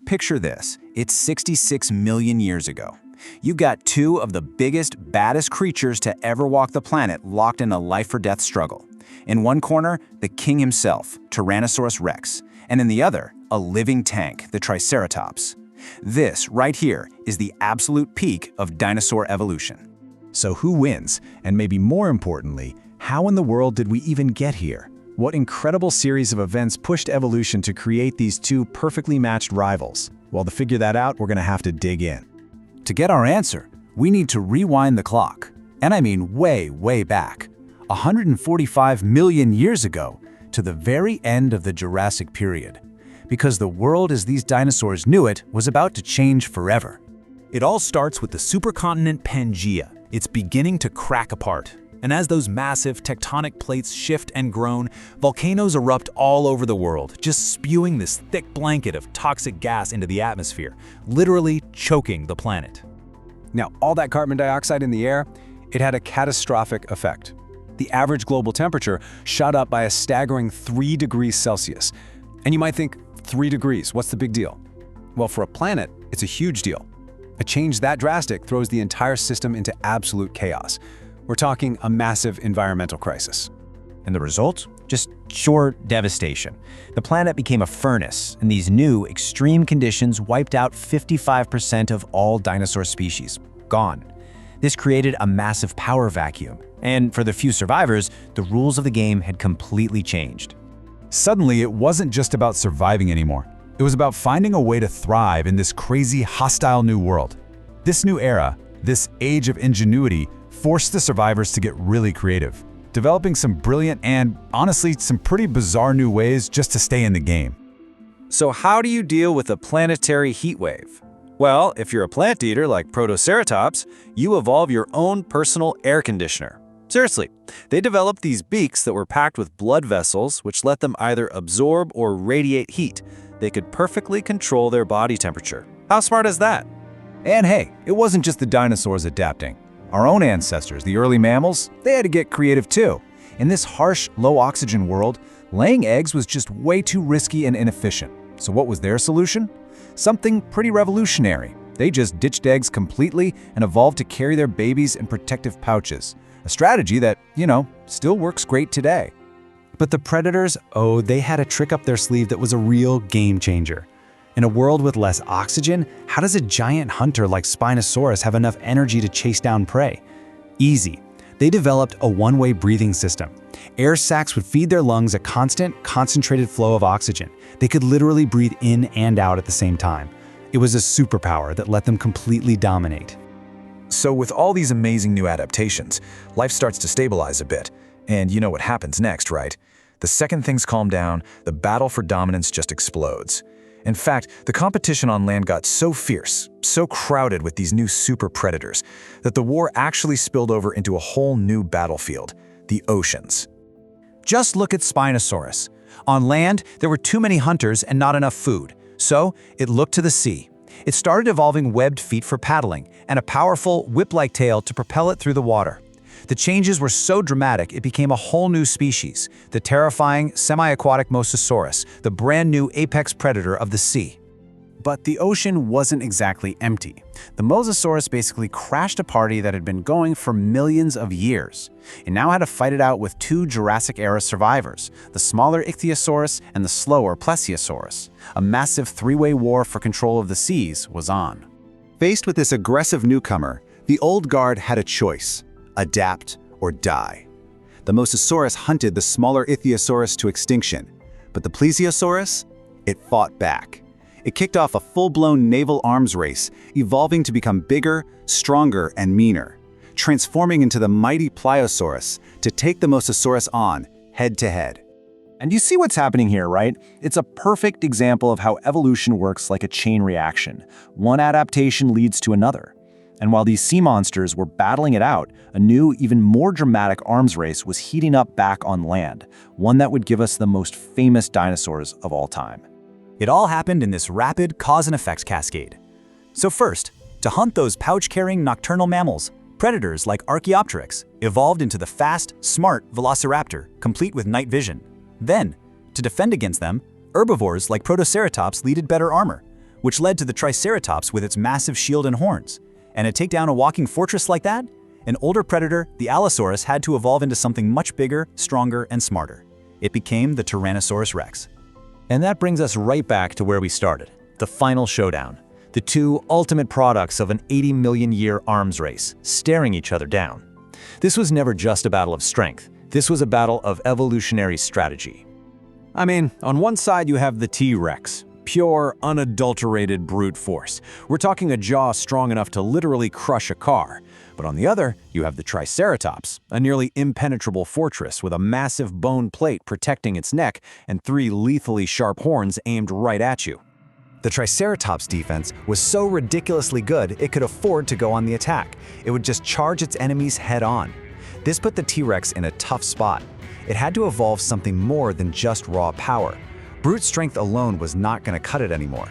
picture this. It's 66 million years ago. You got two of the biggest, baddest creatures to ever walk the planet locked in a life-or-death struggle. In one corner, the king himself, Tyrannosaurus rex, and in the other, a living tank, the Triceratops. This, right here, is the absolute peak of dinosaur evolution. So who wins? And maybe more importantly, how in the world did we even get here? What incredible series of events pushed evolution to create these two perfectly matched rivals? Well, to figure that out, we're going to have to dig in. To get our answer, we need to rewind the clock. And I mean way, way back. 145 million years ago, to the very end of the Jurassic period. Because the world as these dinosaurs knew it was about to change forever. It all starts with the supercontinent Pangaea. It's beginning to crack apart. And as those massive tectonic plates shift and groan, volcanoes erupt all over the world, just spewing this thick blanket of toxic gas into the atmosphere, literally choking the planet. Now, all that carbon dioxide in the air, it had a catastrophic effect. The average global temperature shot up by a staggering 3 degrees Celsius. And you might think, 3 degrees, what's the big deal? Well, for a planet, it's a huge deal. A change that drastic throws the entire system into absolute chaos. We're talking a massive environmental crisis. And the result? Just pure devastation. The planet became a furnace, and these new, extreme conditions wiped out 55% of all dinosaur species. Gone. This created a massive power vacuum, and for the few survivors, the rules of the game had completely changed. Suddenly, it wasn't just about surviving anymore. It was about finding a way to thrive in this crazy, hostile new world. This new era, this age of ingenuity, forced the survivors to get really creative, developing some brilliant and, honestly, some pretty bizarre new ways just to stay in the game. So how do you deal with a planetary heat wave? Well, if you're a plant eater like Protoceratops, you evolve your own personal air conditioner. Seriously, they developed these beaks that were packed with blood vessels which let them either absorb or radiate heat. They could perfectly control their body temperature. How smart is that? And hey, it wasn't just the dinosaurs adapting. Our own ancestors, the early mammals, they had to get creative too. In this harsh, low-oxygen world, laying eggs was just way too risky and inefficient. So what was their solution? Something pretty revolutionary. They just ditched eggs completely and evolved to carry their babies in protective pouches. A strategy that, still works great today. But the predators, they had a trick up their sleeve that was a real game changer. In a world with less oxygen, how does a giant hunter like Spinosaurus have enough energy to chase down prey? Easy. They developed a one-way breathing system. Air sacs would feed their lungs a constant, concentrated flow of oxygen. They could literally breathe in and out at the same time. It was a superpower that let them completely dominate. So with all these amazing new adaptations, life starts to stabilize a bit. And you know what happens next, right? The second things calm down, the battle for dominance just explodes. In fact, the competition on land got so fierce, so crowded with these new super predators, that the war actually spilled over into a whole new battlefield, the oceans. Just look at Spinosaurus. On land, there were too many hunters and not enough food, so it looked to the sea. It started evolving webbed feet for paddling and a powerful, whip-like tail to propel it through the water. The changes were so dramatic it became a whole new species, the terrifying semi-aquatic Mosasaurus, the brand new apex predator of the sea. But the ocean wasn't exactly empty. The Mosasaurus basically crashed a party that had been going for millions of years. It now had to fight it out with two Jurassic-era survivors, the smaller Ichthyosaurus and the slower Plesiosaurus. A massive three-way war for control of the seas was on. Faced with this aggressive newcomer, the old guard had a choice: adapt or die. The Mosasaurus hunted the smaller Ichthyosaurus to extinction, but the Plesiosaurus, it fought back. It kicked off a full-blown naval arms race, evolving to become bigger, stronger, and meaner, transforming into the mighty Pliosaurus to take the Mosasaurus on, head-to-head. And you see what's happening here, right? It's a perfect example of how evolution works like a chain reaction. One adaptation leads to another. And while these sea monsters were battling it out, a new, even more dramatic arms race was heating up back on land, one that would give us the most famous dinosaurs of all time. It all happened in this rapid cause and effect cascade. So first, to hunt those pouch-carrying nocturnal mammals, predators like Archaeopteryx evolved into the fast, smart Velociraptor, complete with night vision. Then, to defend against them, herbivores like Protoceratops needed better armor. which led to the Triceratops with its massive shield and horns. And to take down a walking fortress like that, an older predator, the Allosaurus, had to evolve into something much bigger, stronger, and smarter. It became the Tyrannosaurus rex. And that brings us right back to where we started, the final showdown. The two ultimate products of an 80-million-year arms race, staring each other down. This was never just a battle of strength. This was a battle of evolutionary strategy. I mean, on one side you have the T-Rex, pure, unadulterated brute force. We're talking a jaw strong enough to literally crush a car. But on the other, you have the Triceratops, a nearly impenetrable fortress with a massive bone plate protecting its neck and 3 lethally sharp horns aimed right at you. The Triceratops' defense was so ridiculously good it could afford to go on the attack. It would just charge its enemies head-on. This put the T-Rex in a tough spot. It had to evolve something more than just raw power. Brute strength alone was not going to cut it anymore.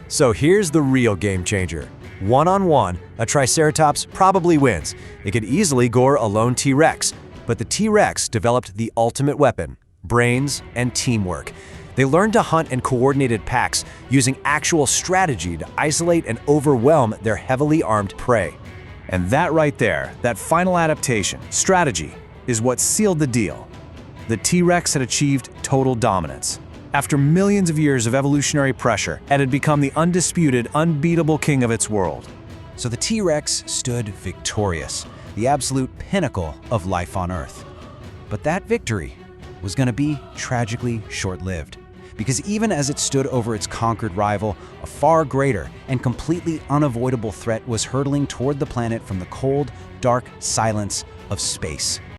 So here's the real game changer. One-on-one, a Triceratops probably wins. It could easily gore a lone T-Rex. But the T-Rex developed the ultimate weapon, brains and teamwork. They learned to hunt in coordinated packs, using actual strategy to isolate and overwhelm their heavily armed prey. And that right there, that final adaptation, strategy, is what sealed the deal. The T-Rex had achieved total dominance. After millions of years of evolutionary pressure, it had become the undisputed, unbeatable king of its world. So the T-Rex stood victorious, the absolute pinnacle of life on Earth. But that victory was going to be tragically short-lived, because even as it stood over its conquered rival, a far greater and completely unavoidable threat was hurtling toward the planet from the cold, dark silence of space.